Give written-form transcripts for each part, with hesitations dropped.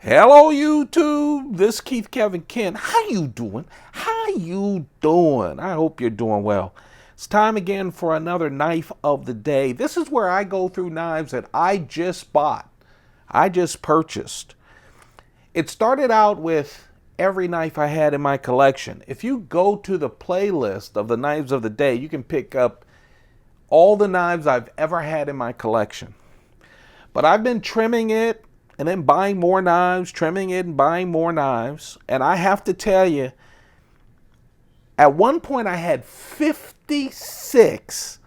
Hello YouTube, this is Keith Kevin Ken. How you doing? How you doing? I hope you're doing well. It's time again for another knife of the day. This is where I go through knives that I just bought. I just purchased. It started out with every knife I had in my collection. If you go to the playlist of the knives of the day, you can pick up all the knives I've ever had in my collection. But I've been trimming it and then buying more knives, trimming it and buying more knives. And I have to tell you, at one point I had 56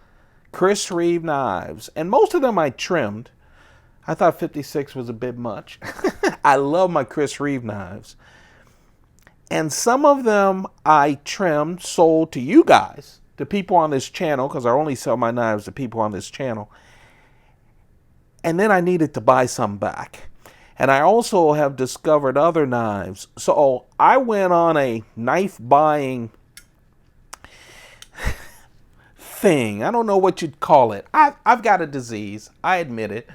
Chris Reeve knives. And most of them I trimmed. I thought 56 was a bit much. I love my Chris Reeve knives. And some of them I trimmed, sold to you guys, to people on this channel, because I only sell my knives to people on this channel. And then I needed to buy some back. And I also have discovered other knives. So I went on a knife buying thing. I don't know what you'd call it. I've got a disease. I admit it.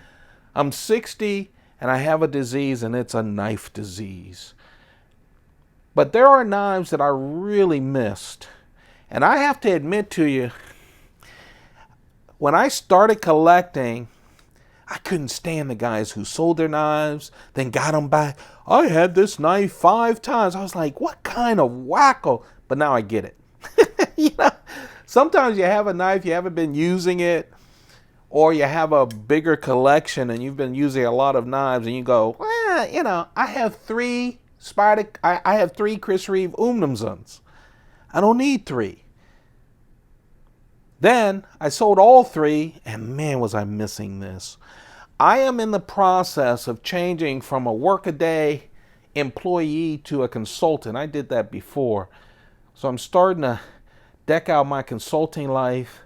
I'm 60 and I have a disease, and it's a knife disease. But there are knives that I really missed. And I have to admit to you, when I started collecting, I couldn't stand the guys who sold their knives, then got them back. I had this knife 5 times. I was like, what kind of wacko? But now I get it. You know, sometimes you have a knife, you haven't been using it, or you have a bigger collection and you've been using a lot of knives, and you go, well, you know, I have 3 I have 3 Chris Reeve Umnumzaans. I don't need 3. Then I sold all 3, and man, was I missing this. I am in the process of changing from a workaday employee to a consultant. I did that before. So I'm starting to deck out my consulting life.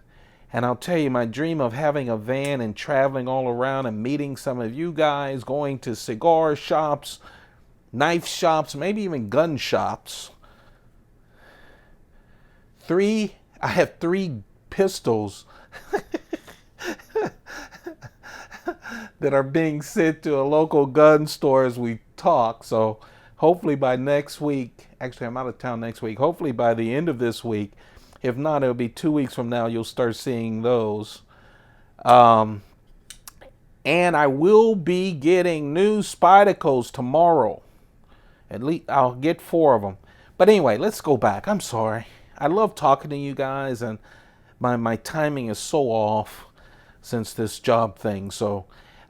And I'll tell you, my dream of having a van and traveling all around and meeting some of you guys, going to cigar shops, knife shops, maybe even gun shops. I have 3 pistols that are being sent to a local gun store as we talk. So hopefully by next week, actually I'm out of town next week, hopefully by the end of this week, if not, it'll be 2 weeks from now, you'll start seeing those. And I will be getting new Spidacles tomorrow. At least I'll get 4 of them. But anyway, let's go back. I'm sorry. I love talking to you guys, and my timing is so off since this job thing. So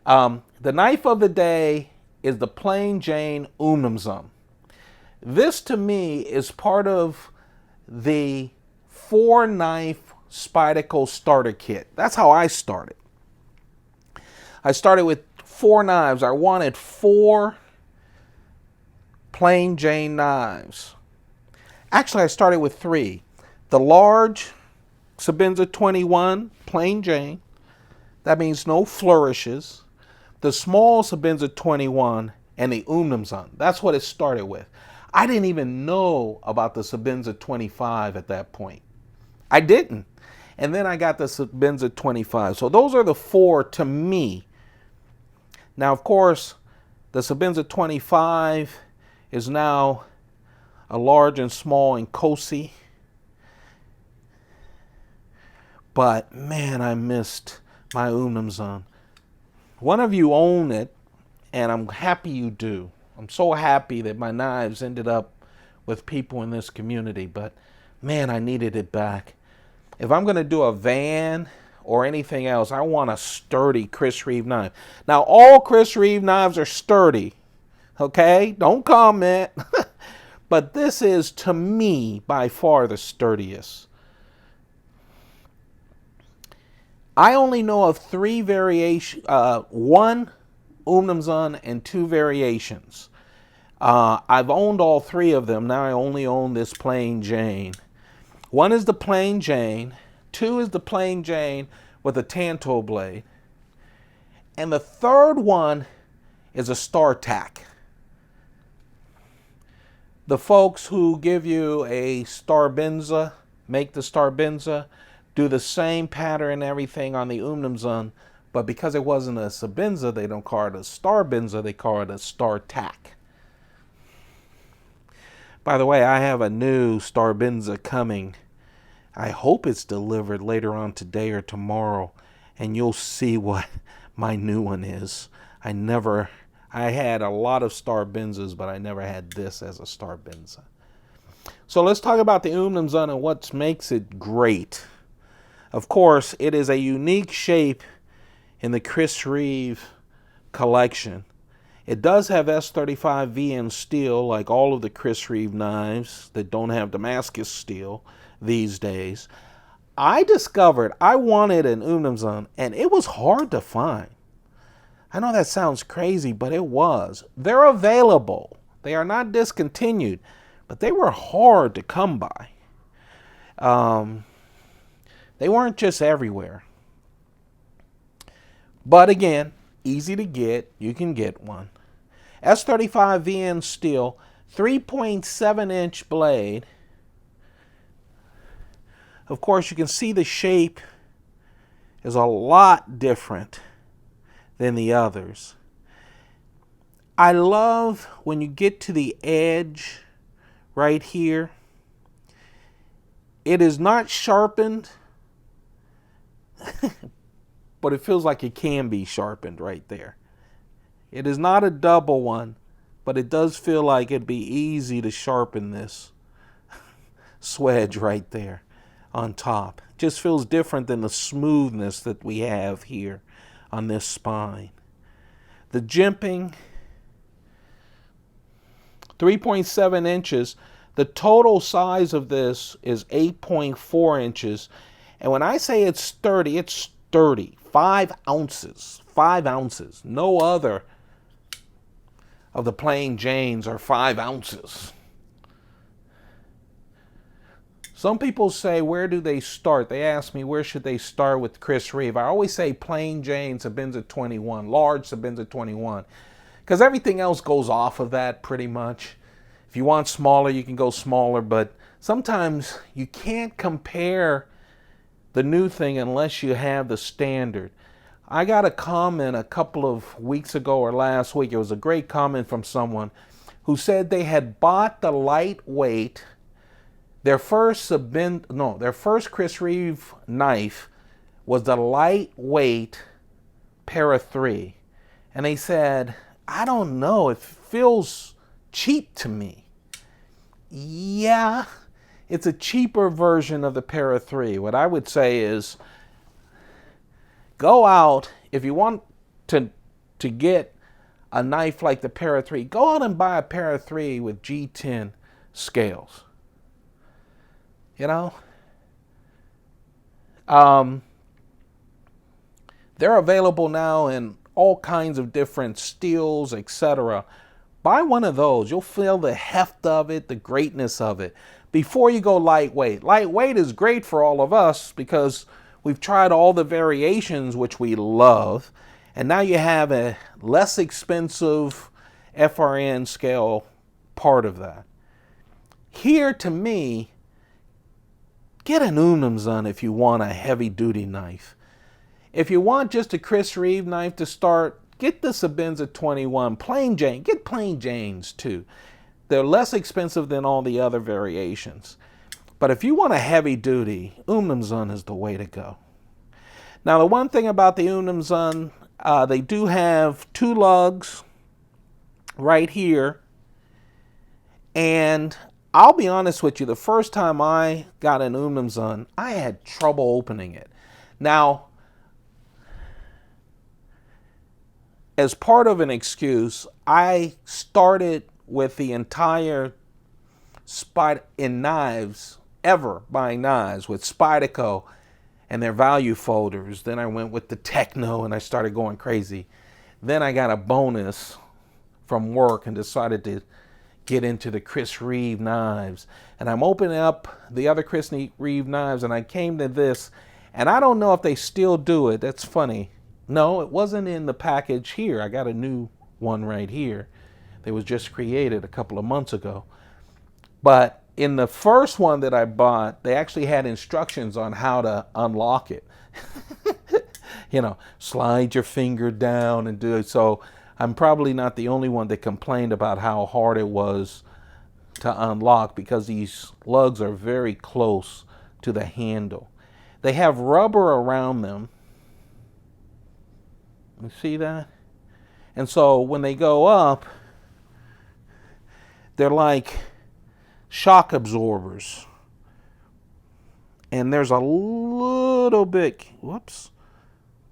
the knife of the day is the Plain Jane Umnumzaan. This to me is part of the 4-knife Spydacle starter kit. That's how I started. I started with 4 knives. I wanted 4 Plain Jane knives. Actually, I started with 3. The large Sabinza 21 Plain Jane. That means no flourishes. The small Sabinza 21 and the Umnumzaan. That's what it started with. I didn't even know about the Sabinza 25 at that point. I didn't. And then I got the Sabinza 25. So those are the 4 to me. Now, of course, the Sabinza 25 is now a large and small in Cosi. But man, I missed my Umnumzaan. One of you own it, and I'm happy you do. I'm so happy that my knives ended up with people in this community, but man, I needed it back. If I'm going to do a van or anything else, I want a sturdy Chris Reeve knife. Now, all Chris Reeve knives are sturdy, okay? Don't comment. But this is, to me, by far the sturdiest. I only know of 3 variations, 1 Umnumzaan and 2 variations. I've owned all 3 of them. Now I only own this Plain Jane. 1 is the Plain Jane. 2 is the Plain Jane with a tanto blade. And the 3rd one is a StarTac. The folks who give you a Starbinza, make the Starbinza, do the same pattern and everything on the Umnumzaan, But because it wasn't a Sabinza, they don't call it a Starbinza, they call it a StarTac. By the way, I have a new Starbenza coming. I hope it's delivered later on today or tomorrow, and you'll see what my new one is. I had a lot of Starbenzas, but I never had this as a Starbenza. So let's talk about the Umnumzaan and what makes it great. Of course, it is a unique shape in the Chris Reeve collection. It does have S35V in steel, like all of the Chris Reeve knives that don't have Damascus steel these days. I discovered I wanted an Umnumzaan, and it was hard to find. I know that sounds crazy, but it was. They're available. They are not discontinued, but they were hard to come by. They weren't just everywhere. But again, easy to get. You can get one. S35VN steel, 3.7-inch blade. Of course, you can see the shape is a lot different than the others. I love when you get to the edge right here. It is not sharpened, but it feels like it can be sharpened right there. It is not a double one, but it does feel like it'd be easy to sharpen this swedge right there on top. It just feels different than the smoothness that we have here on this spine. The jimping, 3.7 inches. The total size of this is 8.4 inches. And when I say it's sturdy, it's sturdy. 5 ounces. 5 ounces. No other of the plain Janes are 5 ounces. Some people say, where do they start? They ask me, where should they start with Chris Reeve? I always say plain Jane, Sebenza 21, large Sebenza 21, because everything else goes off of that pretty much. If you want smaller, you can go smaller, but sometimes you can't compare the new thing unless you have the standard. I got a comment a couple of weeks ago or last week. It was a great comment from someone who said they had bought the lightweight. Their first Chris Reeve knife was the lightweight Para 3. And they said, I don't know, it feels cheap to me. Yeah, it's a cheaper version of the Para 3. What I would say is, go out, if you want to get a knife like the Para 3, go out and buy a Para 3 with G10 scales. You know? They're available now in all kinds of different steels, etc. Buy one of those. You'll feel the heft of it, the greatness of it, before you go lightweight. Lightweight is great for all of us because we've tried all the variations, which we love, and now you have a less expensive FRN scale part of that. Here, to me, get an Umnumzaan if you want a heavy-duty knife. If you want just a Chris Reeve knife to start, get the Sebenza 21. Plain Jane. Get plain Janes, too. They're less expensive than all the other variations. But if you want a heavy-duty, Umnumzaan is the way to go. Now, the one thing about the Umnumzaan, they do have 2 lugs right here. And I'll be honest with you, the first time I got an Umnumzaan, I had trouble opening it. Now, as part of an excuse, I started with the entire in knives, ever buying knives with Spyderco and their value folders. Then I went with the Techno and I started going crazy. Then I got a bonus from work and decided to get into the Chris Reeve knives. And I'm opening up the other Chris Reeve knives and I came to this, and I don't know if they still do it. That's funny. No, it wasn't in the package here. I got a new one right here. It was just created a couple of months ago. But in the first one that I bought, they actually had instructions on how to unlock it. You know, slide your finger down and do it. So I'm probably not the only one that complained about how hard it was to unlock because these lugs are very close to the handle. They have rubber around them. You see that? And so when they go up, they're like shock absorbers. And there's a little bit, whoops.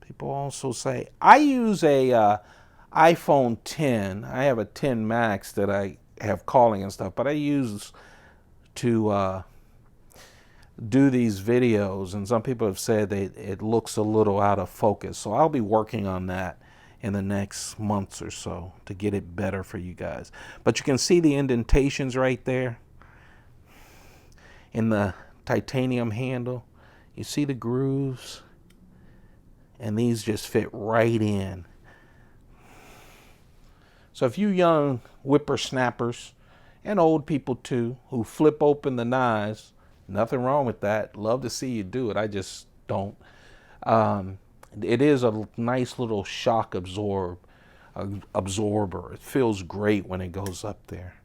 People also say, I use a iPhone 10. I have a 10 Max that I have calling and stuff, but I use to do these videos, and some people have said that it looks a little out of focus. So I'll be working on that in the next months or so to get it better for you guys. But you can see the indentations right there in the titanium handle. You see the grooves, and these just fit right in. So if you young whippersnappers and old people too who flip open the knives, nothing wrong with that. Love to see you do it. I just don't. It is a nice little shock absorber. It feels great when it goes up there.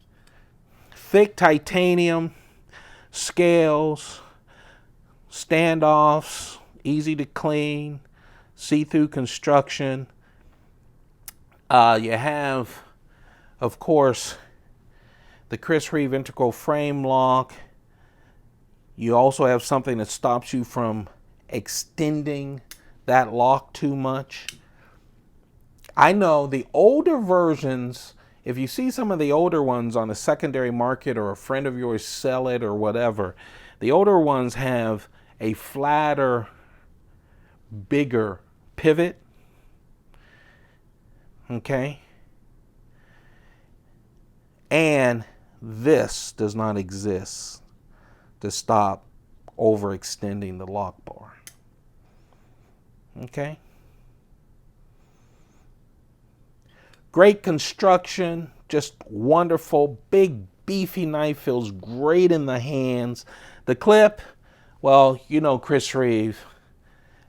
Thick titanium, scales, standoffs, easy to clean, see-through construction. You have, of course, the Chris Reeve integral frame lock. You also have something that stops you from extending that lock too much. I know the older versions, if you see some of the older ones on the secondary market or a friend of yours sell it or whatever, the older ones have a flatter, bigger pivot. Okay? And this does not exist to stop overextending the lock bar. Okay? Great construction, just wonderful. Big, beefy knife, feels great in the hands. The clip, well, you know Chris Reeve.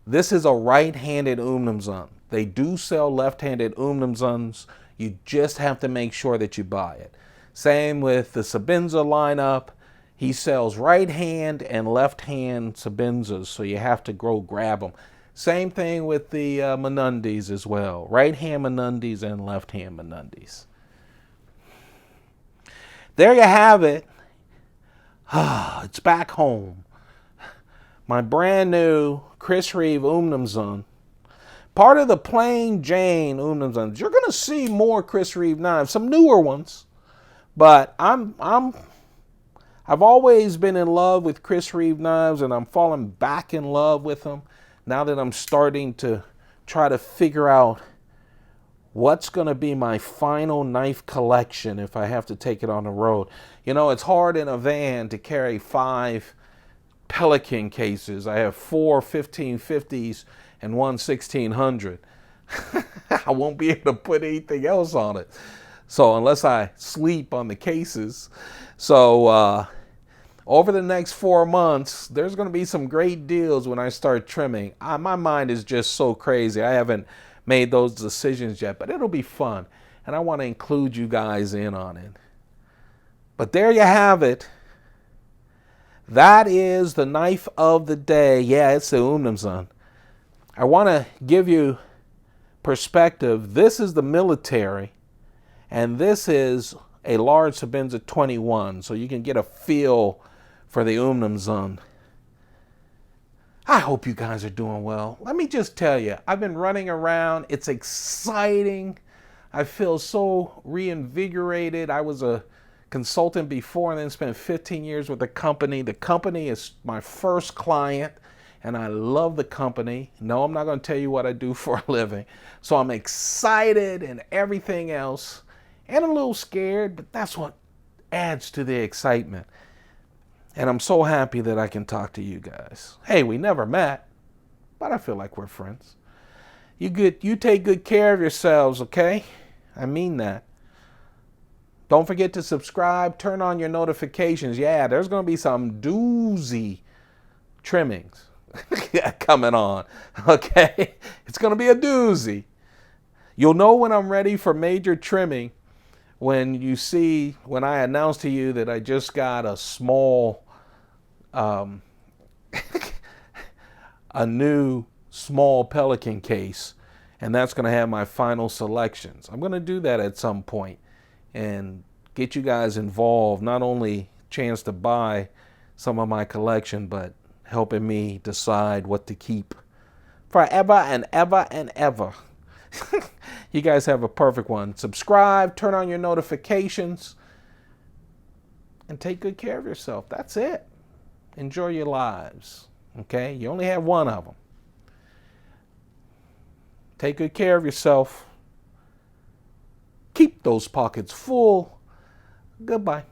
This is a right-handed Umnumzaan. They do sell left-handed Umnumzaans. You just have to make sure that you buy it. Same with the Sabinza lineup. He sells right-hand and left-hand Sabinzas, so you have to go grab them. Same thing with the Menundis as well. Right-hand Menundis and left-hand Menundis. There you have it. It's back home. My brand new Chris Reeve Umnumzaan. Part of the plain Jane Umnumzaan. You're going to see more Chris Reeve knives, some newer ones. But I've always been in love with Chris Reeve knives, and I'm falling back in love with them now that I'm starting to try to figure out what's going to be my final knife collection if I have to take it on the road. You know, it's hard in a van to carry 5 Pelican cases. I have 4 1550s and 1 1600. I won't be able to put anything else on it. So unless I sleep on the cases. So over the next 4 months, there's going to be some great deals when I start trimming. My mind is just so crazy. I haven't made those decisions yet, but it'll be fun. And I want to include you guys in on it. But there you have it. That is the knife of the day. Yeah, it's the Umnumzaan. I want to give you perspective. This is the military, and this is a large Sabinza 21, so you can get a feel for the Umnumzaan. I hope you guys are doing well. Let me just tell you, I've been running around. It's exciting. I feel so reinvigorated. I was a consultant before and then spent 15 years with the company. The company is my first client, and I love the company. No, I'm not going to tell you what I do for a living. So I'm excited and everything else, and a little scared, but that's what adds to the excitement. And I'm so happy that I can talk to you guys. Hey, we never met, but I feel like we're friends. You take good care of yourselves, okay? I mean that. Don't forget to subscribe, turn on your notifications. Yeah, there's going to be some doozy trimmings coming on, okay? It's going to be a doozy. You'll know when I'm ready for major trimming when you see, when I announce to you that I just got a small, um, a new small Pelican case, and that's going to have my final selections. I'm going to do that at some point and get you guys involved, not only chance to buy some of my collection, but helping me decide what to keep forever and ever and ever. You guys have a perfect one. Subscribe, turn on your notifications, and take good care of yourself. That's it. Enjoy your lives. Okay? You only have one of them. Take good care of yourself. Keep those pockets full. Goodbye.